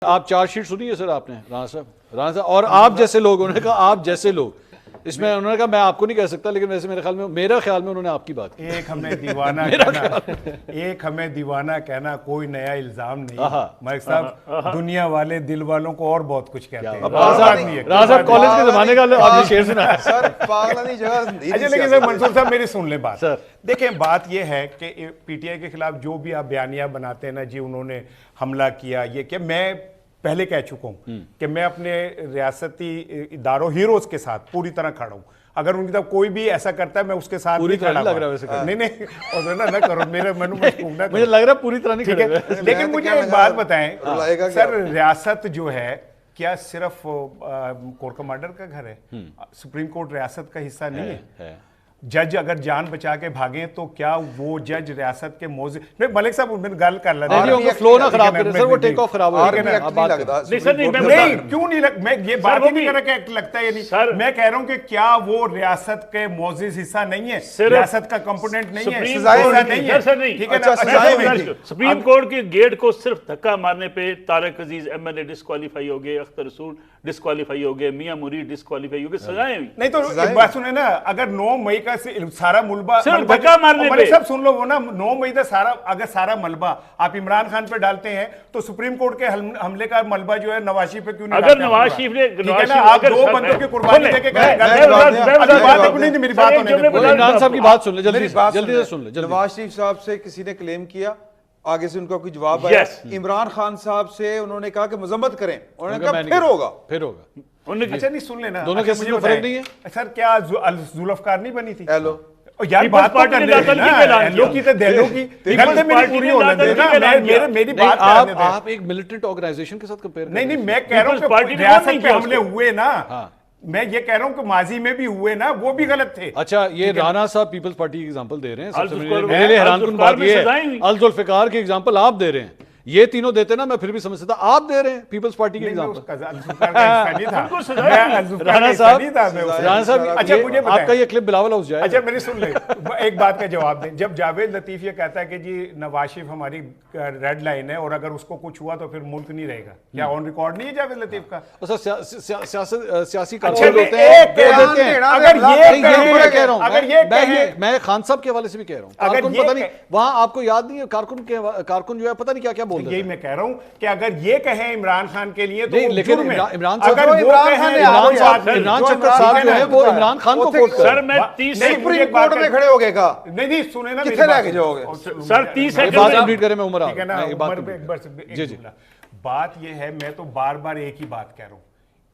آپ charge sheet سنی ہے سر آپ نے رانا صاحب اور آپ جیسے لوگ، انہوں نے کہا آپ جیسے لوگ، اس میں انہوں نے کہا میں آپ کو نہیں کہہ سکتا، لیکن ویسے میرے خیال میں انہوں نے آپ کی بات کی. ایک ہمیں دیوانہ کہنا کوئی نیا الزام نہیں. ملک صاحب دنیا والے دل والوں کو اور بہت کچھ کہتے ہیں. رانا صاحب کالج کے زمانے کا آپ نے شعر سنا سر پاگلانی جگہ. اچھا لیکن سر منصور صاحب میری سن لیں بات. دیکھیں بات یہ ہے کہ پی ٹی آئی کے خلاف جو بھی آپ بیانیہ بناتے ہیں نا جی انہوں نے حملہ کیا، یہ کہ میں پہلے کہہ چکا ہوں کہ میں اپنے ریاستی اداروں ہیروز کے ساتھ پوری طرح کھڑا ہوں. اگر ان کی طرف کوئی بھی ایسا کرتا ہے میں اس کے ساتھ پوری طرح لگ رہا ہے ویسے. نہیں نہ کرو میرے مجھے لگ رہا ہے پوری طرح نہیں کھڑے ہوئے. لیکن مجھے ایک بات بتائیں سر، ریاست جو ہے کیا صرف کورٹ کمانڈر کا گھر ہے؟ سپریم کورٹ ریاست کا حصہ نہیں ہے. جج اگر جان بچا کے بھاگیں تو کیا وہ جج ریاست کے موضوع نہیں؟ ملک صاحب میں گل کر لیتا ہوں فلو نہ خراب کریں سر، وہ ٹیک آف خراب ہو نہیں کیوں نہیں میں یہ بات ہی نہیں کر رہا کہ لگتا ہے نہیں. میں کہہ رہا ہوں کہ کیا وہ ریاست کے معزز حصہ نہیں ہے، ریاست کا کمپوننٹ نہیں ہے. سپریم کورٹ کے گیٹ کو صرف دھکا مارنے پہ طارق عزیز ایم ایل اے ڈسکوالیفائی ہو گئے، اختر رسول ڈسکوالیفائی ہو گئے، میاں مرید ڈسکوالیفائی ہو گئے، سزائیں ہوئی. نہیں تو ایک بات سنیں نا، اگر 9 مئی کا سارا ملبہ سب سن لو وہ نا 9 مئی کا اگر سارا ملبہ آپ عمران خان پہ ڈالتے ہیں تو سپریم کورٹ کے حملے کا ملبہ جو ہے نواز شریف پہ کیوں نہیں؟ اگر نواز شریف نے آپ 2 بندوں کی قربانی دے کے میری بات ہونے عمران صاحب کی بات سن لیں جلدی سے سن لیں. نواز شریف صاحب سے کسی نے کلیم کیا، آگے سے ان کا کوئی جواب آیا. عمران خان صاحب سے انہوں نے کہا کہ مذمت کریں، انہوں نے کہا پھر ہوگا. اچھا نہیں سن لینا دونوں کیسے میں فرق نہیں ہے سر. کیا ذوالفقار نہیں بنی تھی؟ ہیلو یار بات کر میری بات آپ ایک ملٹنٹ آرگنائزیشن کے ساتھ کمپیئر نہیں میں کہہ رہا ہوں کہ ریاست پہ حملے ہوئے نا، میں یہ کہہ رہا ہوں کہ ماضی میں بھی ہوئے نا، وہ بھی غلط تھے. اچھا یہ رانا صاحب پیپلز پارٹی کی ایگزامپل دے رہے ہیں، میرے لیے حیران کن بات یہ ہے الذوالفقار کی ایگزامپل آپ دے رہے ہیں. یہ تینوں دیتے نا میں پھر بھی سمجھ سکتا، آپ دے رہے ہیں پیپلز پارٹی کی ایگزامپل. رانا صاحب آپ کا یہ کلپ بلاول ہاؤس جائے. اچھا میری سن لیں ایک بات کا جواب دیں. جب جاوید لطیف یہ کہتا ہے کہ جی نواز شریف ہماری ریڈ لائن ہے اور اگر اس کو کچھ ہوا تو پھر ملک نہیں رہے گا، کیا آن ریکارڈ نہیں ہے جاوید لطیف کا؟ سیاسی کارکن ہوتے ہیں. میں خان صاحب کے حوالے سے بھی کہہ رہا ہوں، کارکن پتہ نہیں وہاں آپ کو یاد نہیں ہے کارکن جو ہے پتہ نہیں کیا کیا بول رہے ہیں. یہی میں کہہ رہا ہوں کہ اگر یہ کہیں عمران خان کے لیے تو لیکن عمران چکر صاحب جو ہے وہ عمران خان کو کوٹ کر سر میں 30 سپریم کورٹ میں کھڑے ہو گئے گا. نہیں سنیں نا کتنے لے کے جاؤ گے سر 30 سیکنڈ بات کمپلیٹ کریں. میں عمر جی بات یہ ہے، میں تو بار بار ایک ہی بات کہہ رہا ہوں،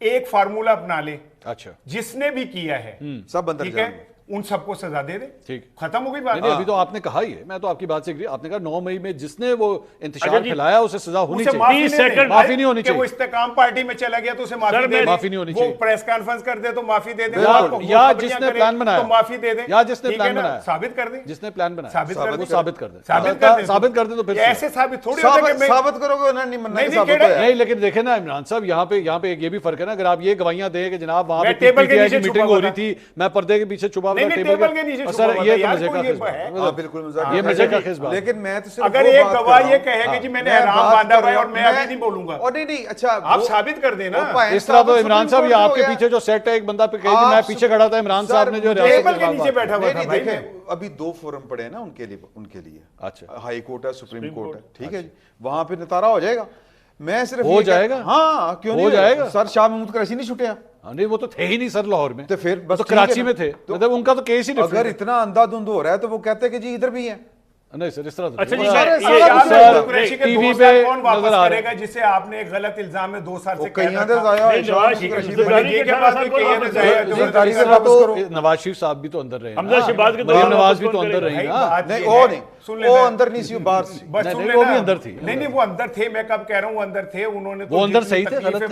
ایک فارمولا اپنا لے. اچھا جس نے بھی کیا ہے سب اندر ٹھیک ہے ان سب کو سزا دے دے، ٹھیک ختم ہو گئی بات. ابھی تو آپ نے کہا ہی ہے، میں تو آپ کی بات سے آپ نے کہا 9 مئی میں جس نے وہ انتشار پھیلایا اسے سزا ہونی چاہیے، معافی نہیں ہونی چاہیے. وہ استحکام پارٹی میں چلا گیا تو اسے معافی نہیں ہونی چاہیے. وہ پریس کانفرنس کر دے تو معافی دے دے، یا جس نے پلان بنایا تو معافی دے دے، یا جس نے پلان بنایا ثابت کر دے، جس نے پلان بنایا وہ ثابت کر دے، ثابت کر دے تو پھر ایسے ثابت تھوڑی ہوتا ہے کہ ثابت کرو گے نہیں مننا نہیں. لیکن دیکھیں نا عمران صاحب یہاں پہ یہ بھی فرق ہے نا، اگر آپ یہ گواہیاں دیں کہ جناب وہاں پہ میٹنگ ہو رہی تھی میں پردے کے پیچھے چھپا ہوا ٹیبل کے نیچے، سر یہ مزے کا خیز بات، یہ مزے کا خیز بات. لیکن میں تو اگر ایک گواہ یہ کہے کہ جی میں نے احرام باندھا ہوا ہے اور میں ابھی نہیں بولوں گا، اور نہیں اچھا آپ ثابت کر دیں نا. اس طرح تو عمران صاحب یہ آپ کے پیچھے جو سیٹ ہے ایک بندہ پہ کہے میں پیچھے کھڑا تھا، عمران صاحب نے جو ٹیبل کے نیچے بیٹھا ہوا تھا. دیکھیں ابھی 2 فورم پڑے ہیں نا ان کے لیے. اچھا ہائی کورٹ ہے، سپریم کورٹ ہے، ٹھیک ہے جی، وہاں پہ نتارا ہو جائے گا. میں صرف ہو جائے گا. ہاں کیوں نہیں ہو جائے گا؟ سر شاہ محمود قریشی نہیں چھٹے ہیں؟ نہیں وہ تو تھے ہی نہیں سر لاہور میں، تو پھر بس کراچی میں تھے، مطلب ان کا تو کیس ہی نہیں. اگر اتنا اندھا دھند ہو رہا ہے تو وہ کہتے ہیں کہ جی ادھر بھی ہیں. نہیں سر اس طرح ٹی وی پہ کون واپس کرے گا جسے آپ نے ایک غلط الزام میں 2 سال سے نواز شریف صاحب بھی تو اندر رہے، مریم نواز بھی تو اندر رہی نا. وہ اندر نہیں سی، باہر سی. وہ بھی اندر تھی. نہیں وہ اندر تھے، میں کب کہہ رہا ہوں اندر تھے، انہوں نے وہ اندر صحیح تھے، غلط تھے.